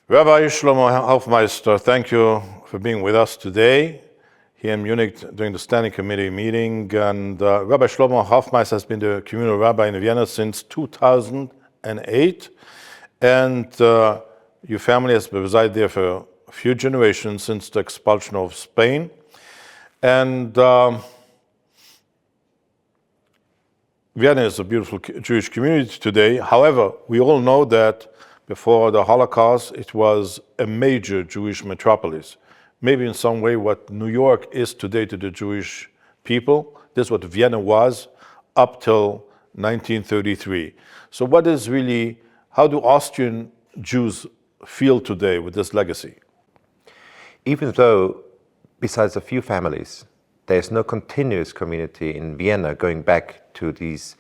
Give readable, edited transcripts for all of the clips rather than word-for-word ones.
Rabbi Schlomo Hofmeister, thank you for being with us today here in Munich during the Standing Committee meeting. And Rabbi Schlomo Hofmeister has been the communal rabbi in Vienna since 2008. And your family has resided there for a few generations since the expulsion of Spain. And Vienna is a beautiful Jewish community today. However, we all know that before the Holocaust, it was a major Jewish metropolis. Maybe in some way what New York is today to the Jewish people, this is what Vienna was up till 1933. So how do Austrian Jews feel today with this legacy? Even though, besides a few families, there's no continuous community in Vienna going back to these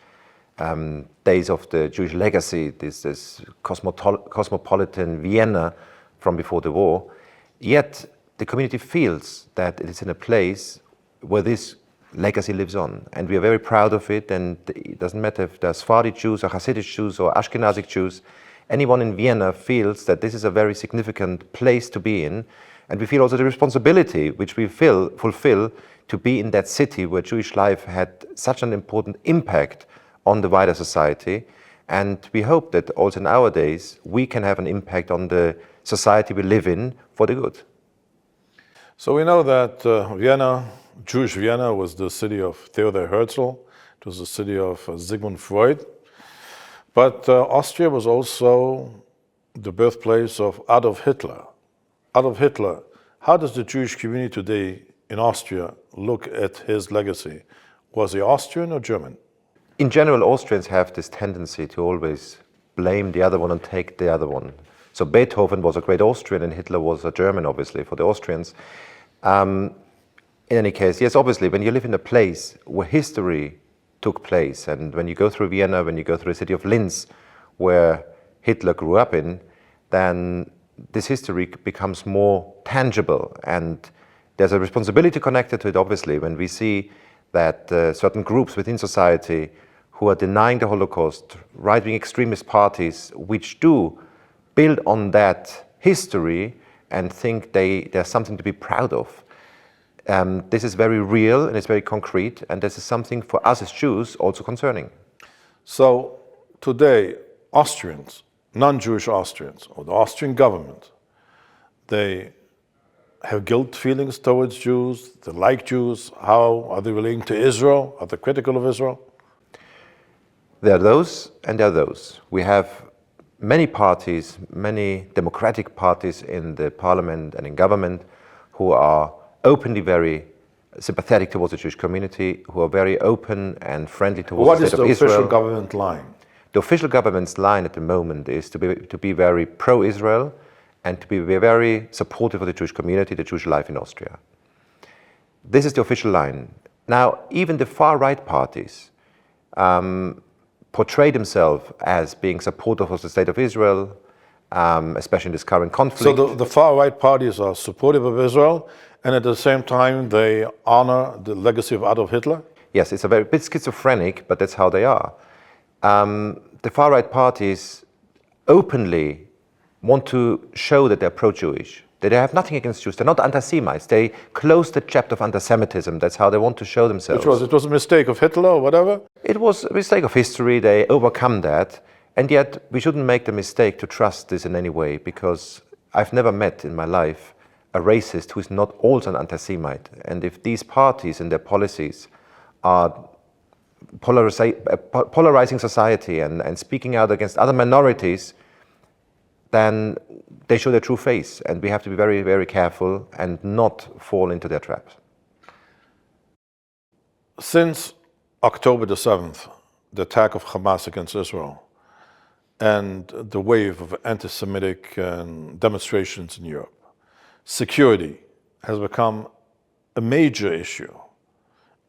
days of the Jewish legacy, this cosmopolitan Vienna from before the war, yet the community feels that it is in a place where this legacy lives on. And we are very proud of it, and it doesn't matter if they're Sephardic Jews or Hasidic Jews or Ashkenazic Jews, anyone in Vienna feels that this is a very significant place to be in, and we feel also the responsibility which we fulfill to be in that city where Jewish life had such an important impact on the wider society, and we hope that also in our days we can have an impact on the society we live in for the good. So we know that Vienna, Jewish Vienna, was the city of Theodor Herzl. It was the city of Sigmund Freud. But Austria was also the birthplace of Adolf Hitler. Adolf Hitler, how does the Jewish community today in Austria look at his legacy? Was he Austrian or German? In general, Austrians have this tendency to always blame the other one and take the other one. So Beethoven was a great Austrian and Hitler was a German, obviously, for the Austrians. In any case, yes, obviously, when you live in a place where history took place, and when you go through Vienna, when you go through the city of Linz, where Hitler grew up in, then this history becomes more tangible, and there's a responsibility connected to it, obviously, when we see that certain groups within society who are denying the Holocaust, right-wing extremist parties, which do build on that history and think there's something to be proud of. This is very real and it's very concrete, and this is something for us as Jews also concerning. So today, Austrians, non-Jewish Austrians, or the Austrian government, they have guilt feelings towards Jews, they like Jews. How are they relating to Israel? Are they critical of Israel? There are those and there are those. We have many parties, many democratic parties in the parliament and in government who are openly very sympathetic towards the Jewish community, who are very open and friendly towards the state of Israel. What is the official government line? The official government's line at the moment is to be very pro-Israel and to be very supportive of the Jewish community, the Jewish life in Austria. This is the official line. Now, even the far-right parties portray themselves as being supportive of the state of Israel, especially in this current conflict. So the far-right parties are supportive of Israel, and at the same time they honor the legacy of Adolf Hitler? Yes, it's a bit schizophrenic, but that's how they are. The far-right parties openly want to show that they're pro-Jewish, that they have nothing against Jews. They're not anti-Semites. They close the chapter of anti-Semitism. That's how they want to show themselves. It was a mistake of Hitler or whatever? It was a mistake of history. They overcome that. And yet, we shouldn't make the mistake to trust this in any way, because I've never met in my life a racist who is not also an anti-Semite. And if these parties and their policies are polarizing society and speaking out against other minorities, then they show their true face, and we have to be very, very careful and not fall into their traps. Since October the 7th, the attack of Hamas against Israel, and the wave of anti-Semitic demonstrations in Europe, security has become a major issue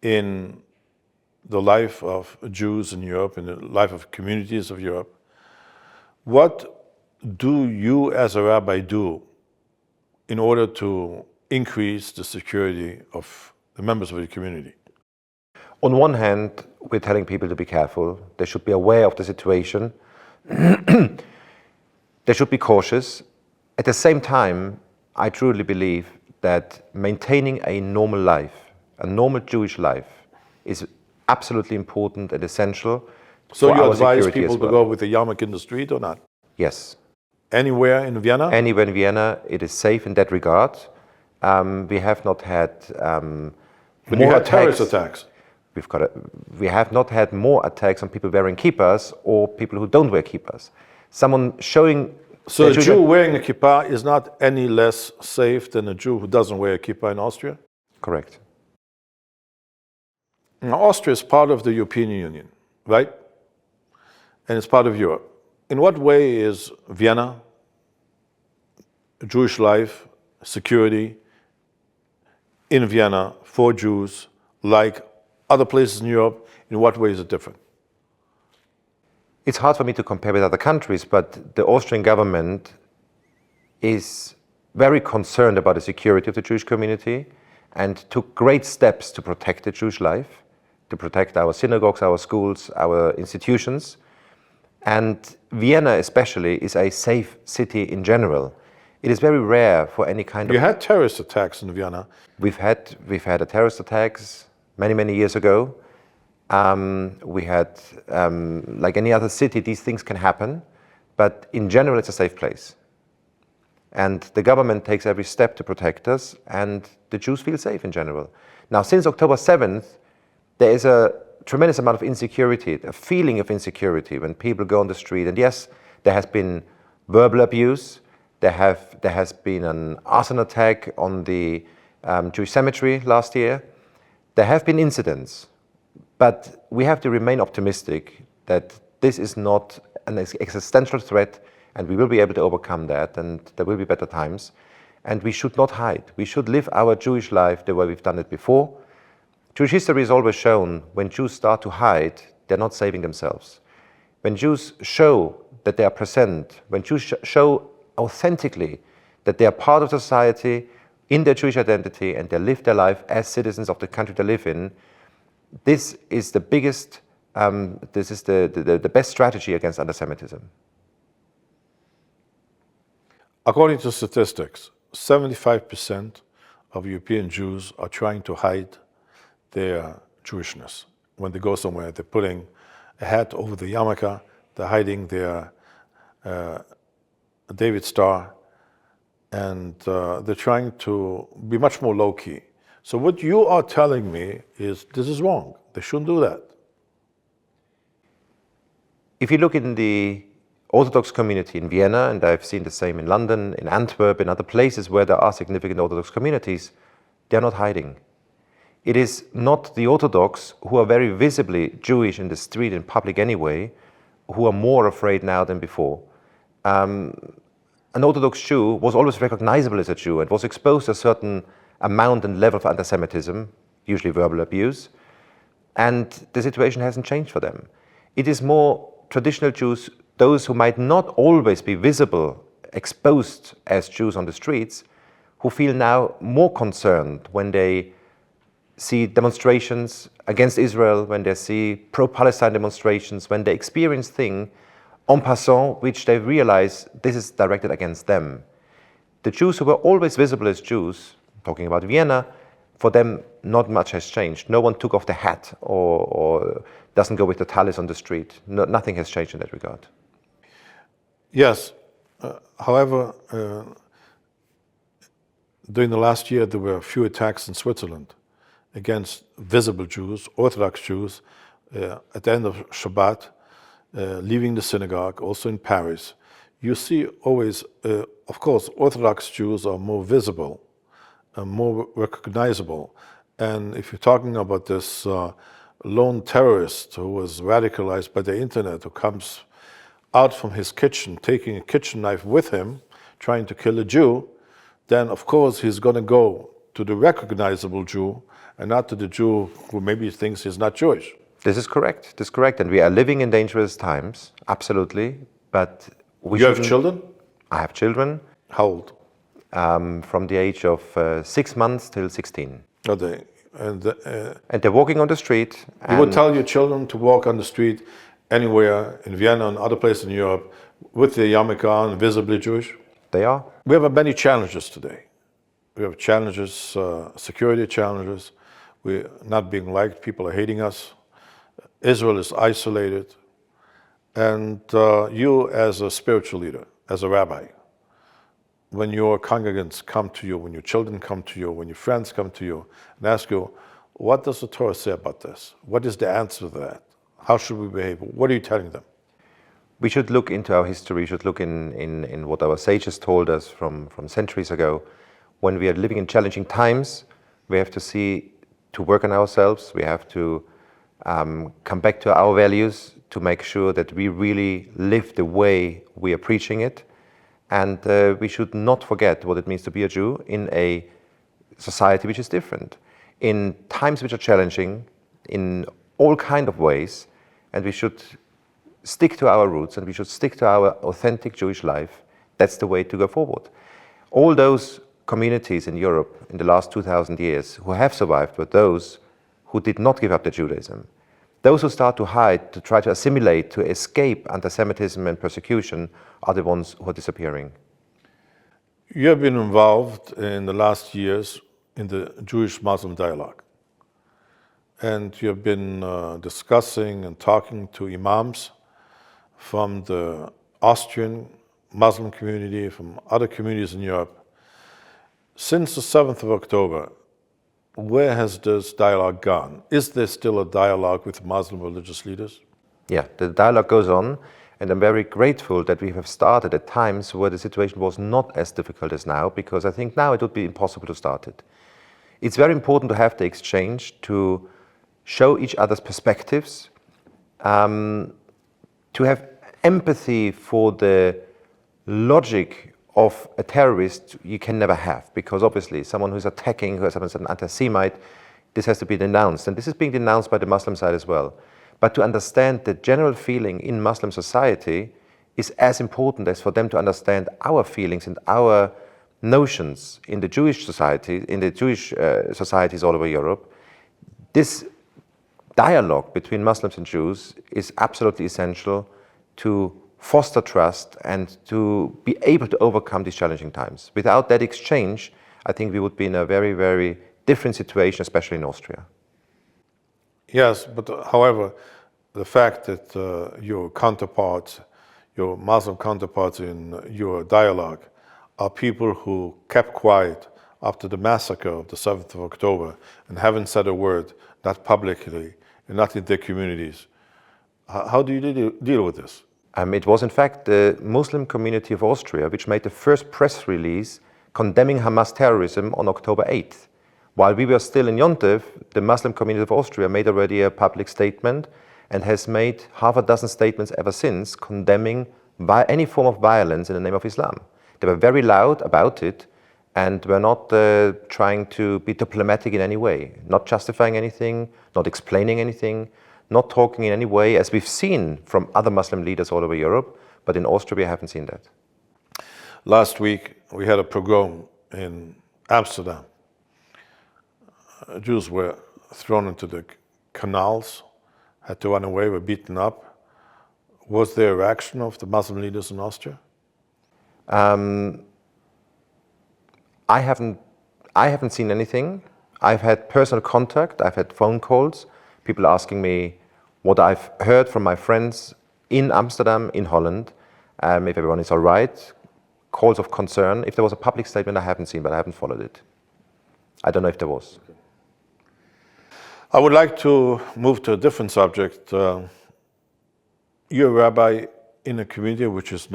in the life of Jews in Europe, in the life of communities of Europe. What do you as a rabbi do in order to increase the security of the members of your community? On one hand, we're telling people to be careful. They should be aware of the situation. They should be cautious. At the same time, I truly believe that maintaining a normal life, a normal Jewish life, is absolutely important and essential. So for you our advise security people as well. to go with a yarmulke in the street or not? Yes. Anywhere in Vienna? Anywhere in Vienna, it is safe in that regard. We have not had But you had terrorist attacks. We have not had more attacks on people wearing kippas or people who don't wear kippas. Someone showing... So a Jew wearing a kippah is not any less safe than a Jew who doesn't wear a kippah in Austria? Correct. Now, Austria is part of the European Union, right? And it's part of Europe. In what way is Vienna, Jewish life, security in Vienna for Jews like other places in Europe? In what way is it different? It's hard for me to compare with other countries, but the Austrian government is very concerned about the security of the Jewish community and took great steps to protect the Jewish life, to protect our synagogues, our schools, our institutions. And Vienna especially is a safe city in general. It is very rare for any kind of... You had terrorist attacks in Vienna. We've had a terrorist attacks many years ago. We had, like any other city, these things can happen, but in general it's a safe place. And the government takes every step to protect us, and the Jews feel safe in general. Now, since October 7th, there is a tremendous amount of insecurity, a feeling of insecurity when people go on the street. And yes, there has been verbal abuse. There has been an arson attack on the Jewish cemetery last year. There have been incidents, but we have to remain optimistic that this is not an existential threat, and we will be able to overcome that, and there will be better times. And we should not hide. We should live our Jewish life the way we've done it before. Jewish history has always shown when Jews start to hide, they're not saving themselves. When Jews show that they are present, when Jews show authentically that they are part of society in their Jewish identity and they live their life as citizens of the country they live in, this is the biggest, this is the best strategy against anti-Semitism. According to statistics, 75% of European Jews are trying to hide their Jewishness. When they go somewhere, they're putting a hat over the yarmulke, they're hiding their David Star, and they're trying to be much more low-key. So what you are telling me is this is wrong. They shouldn't do that. If you look in the Orthodox community in Vienna, and I've seen the same in London, in Antwerp, in other places where there are significant Orthodox communities, they're not hiding. It is not the Orthodox, who are very visibly Jewish in the street, in public anyway, who are more afraid now than before. An Orthodox Jew was always recognizable as a Jew and was exposed to a certain amount and level of anti-Semitism, usually verbal abuse, and the situation hasn't changed for them. It is more traditional Jews, those who might not always be visible, exposed as Jews on the streets, who feel now more concerned when they see demonstrations against Israel, when they see pro-Palestine demonstrations, when they experience things en passant which they realize this is directed against them. The Jews who were always visible as Jews, talking about Vienna, for them not much has changed. No one took off the hat or doesn't go with the talis on the street. No, nothing has changed in that regard. Yes. However, during the last year, there were a few attacks in Switzerland against visible Jews, Orthodox Jews, at the end of Shabbat, leaving the synagogue, also in Paris. You see always, of course, Orthodox Jews are more visible, more recognizable. And if you're talking about this lone terrorist who was radicalized by the internet, who comes out from his kitchen, taking a kitchen knife with him, trying to kill a Jew, then of course he's going to go to the recognizable Jew and not to the Jew who maybe thinks he's not Jewish. This is correct. This is correct. And we are living in dangerous times, absolutely. But we You have children? I have children. How old? From the age of 6 months till 16. Are they? And they're walking on the street. You would tell your children to walk on the street anywhere in Vienna and other places in Europe with the yarmulke on, visibly Jewish? They are. We have many challenges today. We have challenges, security challenges. We're not being liked. People are hating us. Israel is isolated. And you as a spiritual leader, as a rabbi, when your congregants come to you, when your children come to you, when your friends come to you and ask you, what does the Torah say about this? What is the answer to that? How should we behave? What are you telling them? We should look into our history, we should look in what our sages told us from centuries ago. When we are living in challenging times, we have to see to work on ourselves, we have to come back to our values to make sure that we really live the way we are preaching it. And we should not forget what it means to be a Jew in a society which is different, in times which are challenging, in all kinds of ways, and we should stick to our roots and we should stick to our authentic Jewish life. That's the way to go forward. All those communities in Europe in the last 2,000 years who have survived were those who did not give up their Judaism. Those who start to hide, to try to assimilate, to escape anti-Semitism and persecution are the ones who are disappearing. You have been involved in the last years in the Jewish-Muslim dialogue. And you have been discussing and talking to imams from the Austrian Muslim community, from other communities in Europe. Since the 7th of October, where has this dialogue gone? Is there still a dialogue with Muslim religious leaders? Yeah, the dialogue goes on, and I'm very grateful that we have started at times where the situation was not as difficult as now, because I think now it would be impossible to start it. It's very important to have the exchange, to show each other's perspectives, to have empathy for the logic of a terrorist you can never have, because obviously someone who's attacking, who is an anti-Semite, this has to be denounced, and this is being denounced by the Muslim side as well. But to understand the general feeling in Muslim society is as important as for them to understand our feelings and our notions in the Jewish society, in the Jewish societies all over Europe. This dialogue between Muslims and Jews is absolutely essential to foster trust and to be able to overcome these challenging times. Without that exchange, I think we would be in a very, very different situation, especially in Austria. Yes, but however, the fact that your counterparts, your Muslim counterparts in your dialogue are people who kept quiet after the massacre of the 7th of October and haven't said a word, not publicly, and not in their communities. How do you deal with this? It was in fact the Muslim community of Austria which made the first press release condemning Hamas terrorism on October 8th. While we were still in Yontif, the Muslim community of Austria made already a public statement and has made half a dozen statements ever since condemning any form of violence in the name of Islam. They were very loud about it and were not trying to be diplomatic in any way, not justifying anything, not explaining anything, not talking in any way, as we've seen from other Muslim leaders all over Europe, but in Austria we haven't seen that. Last week we had a pogrom in Amsterdam. Jews were thrown into the canals, had to run away, were beaten up. Was there a reaction of the Muslim leaders in Austria? I haven't seen anything. I've had personal contact, I've had phone calls, people asking me what I've heard from my friends in Amsterdam, in Holland, if everyone is all right, calls of concern. If there was a public statement, I haven't seen, but I haven't followed it. I don't know if there was. I would like to move to a different subject. You're a rabbi in a community which is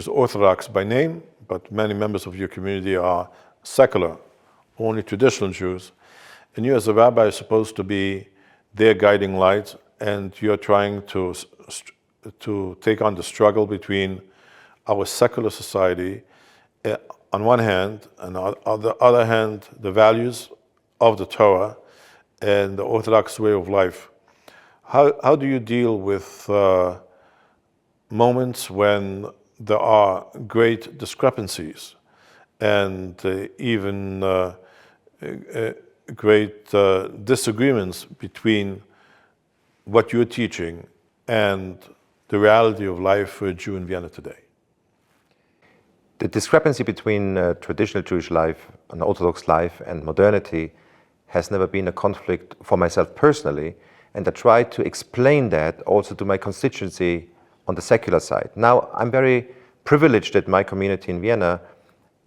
Orthodox by name, but many members of your community are secular, only traditional Jews. And you as a rabbi are supposed to be their guiding light, and you're trying to take on the struggle between our secular society on one hand, and on the other hand, the values of the Torah and the Orthodox way of life. How do you deal with moments when there are great discrepancies and even great disagreements between what you're teaching and the reality of life for a Jew in Vienna today? The discrepancy between traditional Jewish life and Orthodox life and modernity has never been a conflict for myself personally, and I try to explain that also to my constituency on the secular side. Now, I'm very privileged that my community in Vienna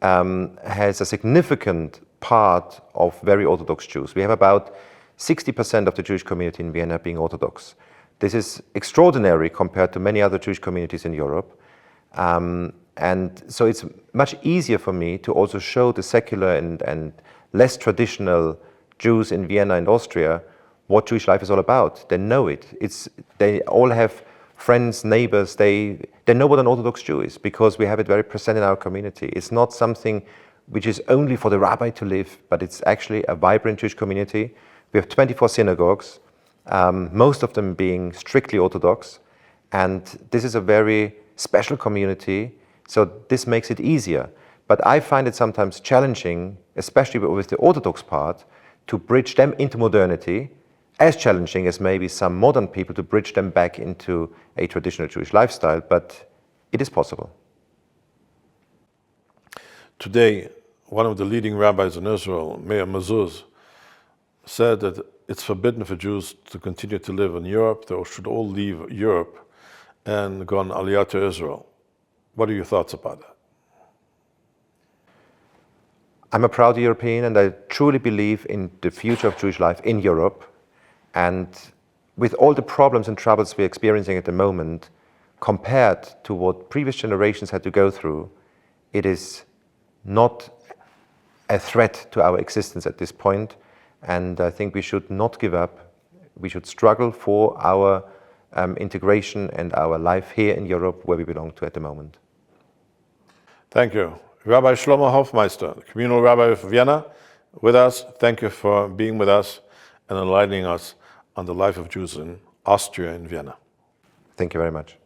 has a significant part of very Orthodox Jews. We have about 60% of the Jewish community in Vienna being Orthodox. This is extraordinary compared to many other Jewish communities in Europe. And so it's much easier for me to also show the secular and less traditional Jews in Vienna and Austria what Jewish life is all about. They know it. They all have friends, neighbors. They know what an Orthodox Jew is because we have it very present in our community. It's not something which is only for the rabbi to live, but it's actually a vibrant Jewish community. We have 24 synagogues, most of them being strictly Orthodox. And this is a very special community, so this makes it easier. But I find it sometimes challenging, especially with the Orthodox part, to bridge them into modernity, as challenging as maybe some modern people to bridge them back into a traditional Jewish lifestyle, but it is possible. Today, one of the leading rabbis in Israel, Meir Mezuz, said that it's forbidden for Jews to continue to live in Europe. They should all leave Europe and go on Aliyah to Israel. What are your thoughts about that? I'm a proud European, and I truly believe in the future of Jewish life in Europe. And with all the problems and troubles we're experiencing at the moment, compared to what previous generations had to go through, it is not a threat to our existence at this point. And I think we should not give up. We should struggle for our integration and our life here in Europe, where we belong to at the moment. Thank you. Rabbi Schlomo Hofmeister, the Communal Rabbi of Vienna, with us. Thank you for being with us and enlightening us on the life of Jews in Austria and Vienna. Thank you very much.